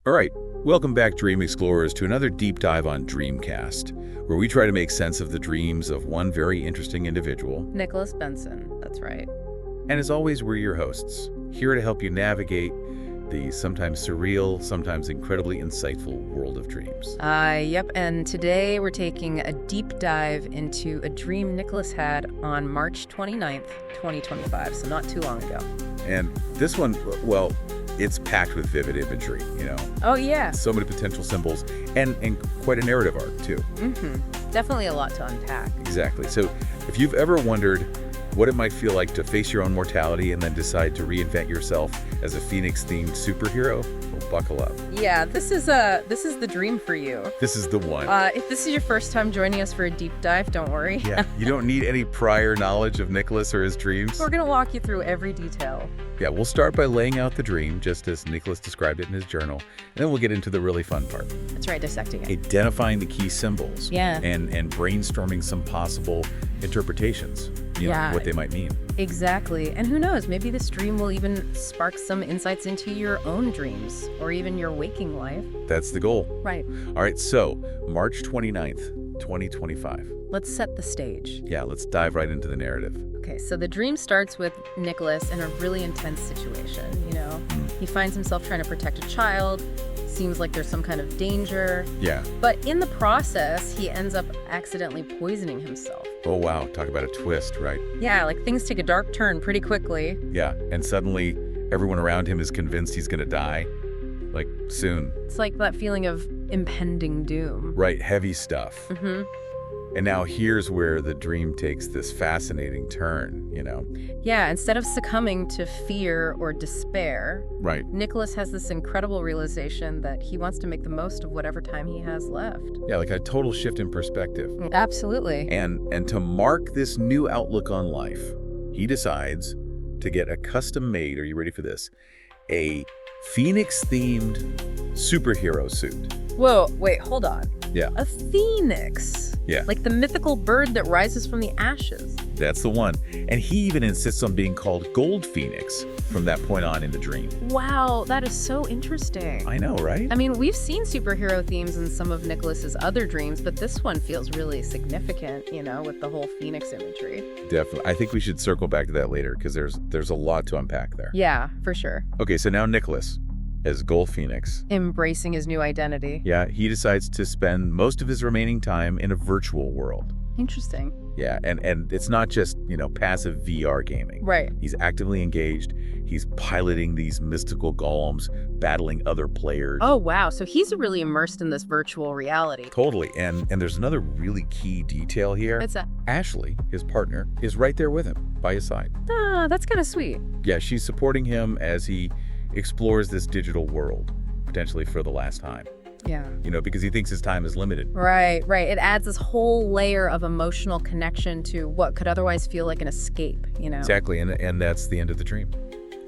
All right, welcome back, Dream Explorers, to another deep dive on Dreamcast, where we try to make sense of the dreams of one very interesting individual. Nicholas Benson, that's right. And as always, we're your hosts, here to help you navigate the sometimes surreal, sometimes incredibly insightful world of dreams. Yep, and today we're taking a deep dive into a dream Nicholas had on March 29th, 2025, so not too long ago. And this one, well, it's packed with vivid imagery, you know. Oh, yeah. So many potential symbols and quite a narrative arc, too. Mm-hmm. Definitely a lot to unpack. Exactly. So if you've ever wondered what it might feel like to face your own mortality and then decide to reinvent yourself as a Phoenix-themed superhero, well, buckle up. Yeah, this is the dream for you. This is the one. If this is your first time joining us for a deep dive, don't worry. Yeah, you don't need any prior knowledge of Nicholas or his dreams. We're going to walk you through every detail. Yeah, we'll start by laying out the dream, just as Nicholas described it in his journal, and then we'll get into the really fun part. That's right, dissecting it. Identifying the key symbols. Yeah. And brainstorming some possible interpretations, you know, what they might mean. Exactly. And who knows, maybe this dream will even spark some insights into your own dreams or even your waking life. That's the goal. Right. All right, so March 29th, 2025. Let's set the stage. Yeah, let's dive right into the narrative. Okay, so the dream starts with Nicholas in a really intense situation, you know? He finds himself trying to protect a child. Seems like there's some kind of danger. Yeah. But in the process, he ends up accidentally poisoning himself. Oh, wow. Talk about a twist, right? Yeah, like things take a dark turn pretty quickly. Yeah, and suddenly everyone around him is convinced he's going to die. Like, soon. It's like that feeling of impending doom. Right, heavy stuff. Mm-hmm. And now here's where the dream takes this fascinating turn, you know? Yeah, instead of succumbing to fear or despair, Right. Nicholas has this incredible realization that he wants to make the most of whatever time he has left. Yeah, like a total shift in perspective. Absolutely. And to mark this new outlook on life, he decides to get a custom-made, are you ready for this? A Phoenix-themed superhero suit. Whoa, wait, hold on. Yeah. A phoenix. Yeah. Like the mythical bird that rises from the ashes. That's the one. And he even insists on being called Gold Phoenix from that point on in the dream. Wow, that is so interesting. I know, right? I mean, we've seen superhero themes in some of Nicholas's other dreams, but this one feels really significant, you know, with the whole phoenix imagery. Definitely. I think we should circle back to that later because there's a lot to unpack there. Yeah, for sure. Okay, so now Nicholas, as Gold Phoenix. Embracing his new identity. Yeah, he decides to spend most of his remaining time in a virtual world. Interesting. Yeah, and it's not just, you know, passive VR gaming. Right. He's actively engaged. He's piloting these mystical golems, battling other players. Oh, wow. So he's really immersed in this virtual reality. Totally. And there's another really key detail here. What's that? Ashley, his partner, is right there with him, by his side. Ah, that's kind of sweet. Yeah, she's supporting him as he explores this digital world, potentially for the last time. Yeah. You know, because he thinks his time is limited. Right. It adds this whole layer of emotional connection to what could otherwise feel like an escape, you know? Exactly, and that's the end of the dream.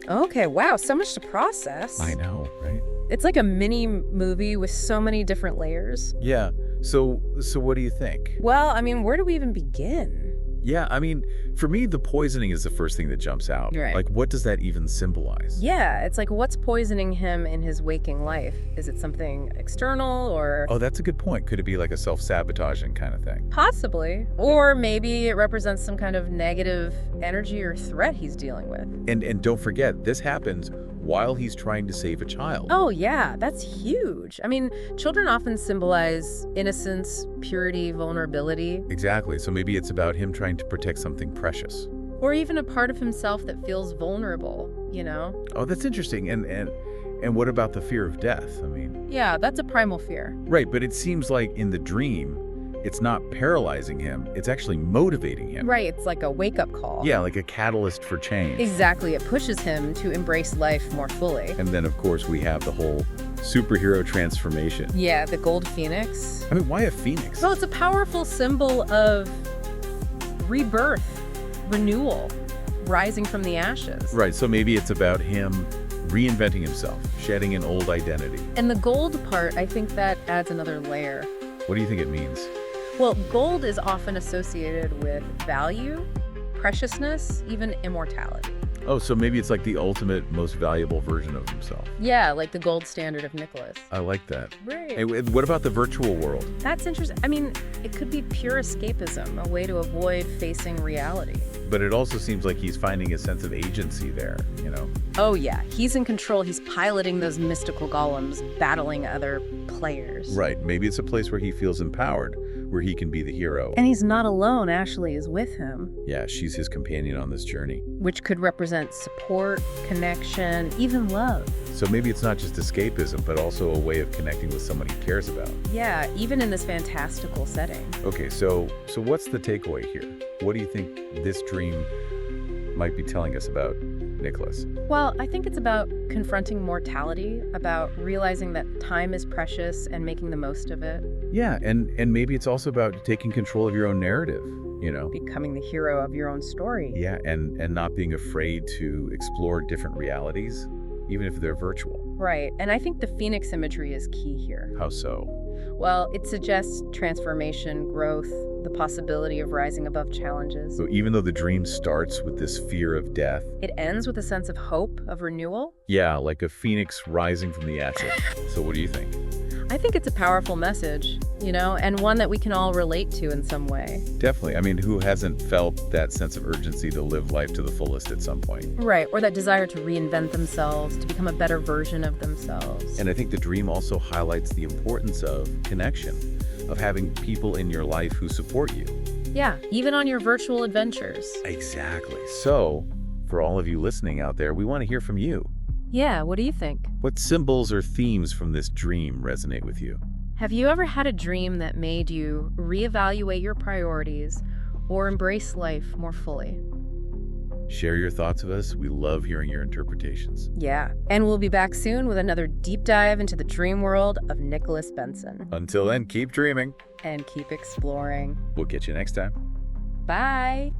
Okay, wow, so much to process. I know, right? It's like a mini movie with so many different layers. Yeah, so what do you think? Well, I mean, where do we even begin? Yeah, I mean, for me, the poisoning is the first thing that jumps out. Right. Like, what does that even symbolize? Yeah, it's like, what's poisoning him in his waking life? Is it something external or... Oh, that's a good point. Could it be like a self-sabotaging kind of thing? Possibly. Or maybe it represents some kind of negative energy or threat he's dealing with. And don't forget, this happens while he's trying to save a child. Oh, yeah, that's huge. I mean, children often symbolize innocence, purity, vulnerability. Exactly. So maybe it's about him trying to protect something precious. Or even a part of himself that feels vulnerable, you know? Oh, that's interesting. And what about the fear of death? I mean... Yeah, that's a primal fear. Right, but it seems like in the dream, it's not paralyzing him, it's actually motivating him. Right, it's like a wake-up call. Yeah, like a catalyst for change. Exactly, it pushes him to embrace life more fully. And then, of course, we have the whole superhero transformation. Yeah, the gold phoenix. I mean, why a phoenix? Well, it's a powerful symbol of rebirth, renewal, rising from the ashes. Right, so maybe it's about him reinventing himself, shedding an old identity. And the gold part, I think that adds another layer. What do you think it means? Well, gold is often associated with value, preciousness, even immortality. Oh, so maybe it's like the ultimate, most valuable version of himself. Yeah, like the gold standard of Nicholas. I like that. Right. Hey, what about the virtual world? That's interesting. I mean, it could be pure escapism, a way to avoid facing reality. But it also seems like he's finding a sense of agency there, you know? Oh yeah, he's in control. He's piloting those mystical golems, battling other players. Right. Maybe it's a place where he feels empowered, where he can be the hero. And he's not alone. Ashley is with him. Yeah, she's his companion on this journey. Which could represent support, connection, even love. So maybe it's not just escapism, but also a way of connecting with someone he cares about. Yeah, even in this fantastical setting. Okay, so what's the takeaway here? What do you think this dream might be telling us about Nicholas? Well, I think it's about confronting mortality, about realizing that time is precious and making the most of it. Yeah, and maybe it's also about taking control of your own narrative, you know? Becoming the hero of your own story. Yeah, and not being afraid to explore different realities, even if they're virtual. Right, and I think the Phoenix imagery is key here. How so? Well, it suggests transformation, growth, the possibility of rising above challenges. So even though the dream starts with this fear of death, It ends with a sense of hope, of renewal. yeah, like a phoenix rising from the ashes. So what do you think? I think it's a powerful message, and one that we can all relate to in some way. Definitely. I mean, who hasn't felt that sense of urgency to live life to the fullest at some point? Right, or that desire to reinvent themselves, to become a better version of themselves. And I think the dream also highlights the importance of connection, of having people in your life who support you. Yeah, even on your virtual adventures. Exactly. So, for all of you listening out there, we want to hear from you. Yeah, what do you think? What symbols or themes from this dream resonate with you? Have you ever had a dream that made you reevaluate your priorities or embrace life more fully? Share your thoughts with us. We love hearing your interpretations. Yeah, and we'll be back soon with another deep dive into the dream world of Nicholas Benson. Until then, keep dreaming. And keep exploring. We'll get you next time. Bye!